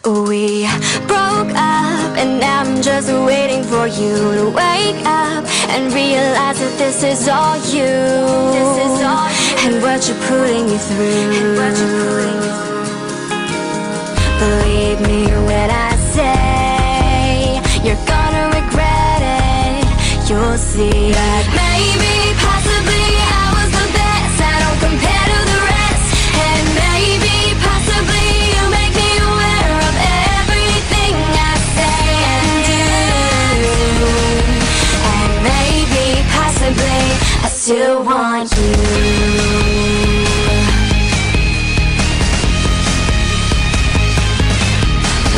We broke up and I'm just waiting for you to wake up and realize that this is all you, and what you're putting me through. Believe me when I say you're gonna regret it. You'll see that maybe, possibly I was the best. I don't compare to the rest. And maybe, possibly you make me aware of everything I say and do. And maybe, possibly I still want you.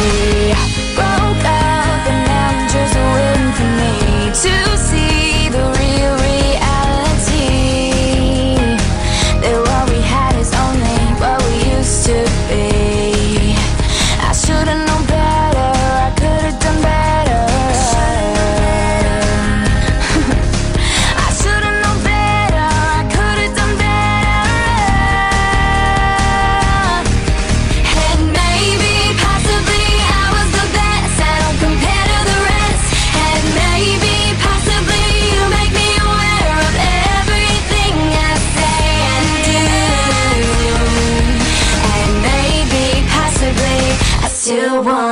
We broke up and I'm just waiting for me to see the real reality, that what we had is only what we used to be. I should've known better, I could've done better. I should've known better, I could've done better. And maybe, possibly I was the best. I don't compare to the rest. And maybe, possibly you make me aware of everything I say and do. And maybe, possibly I still want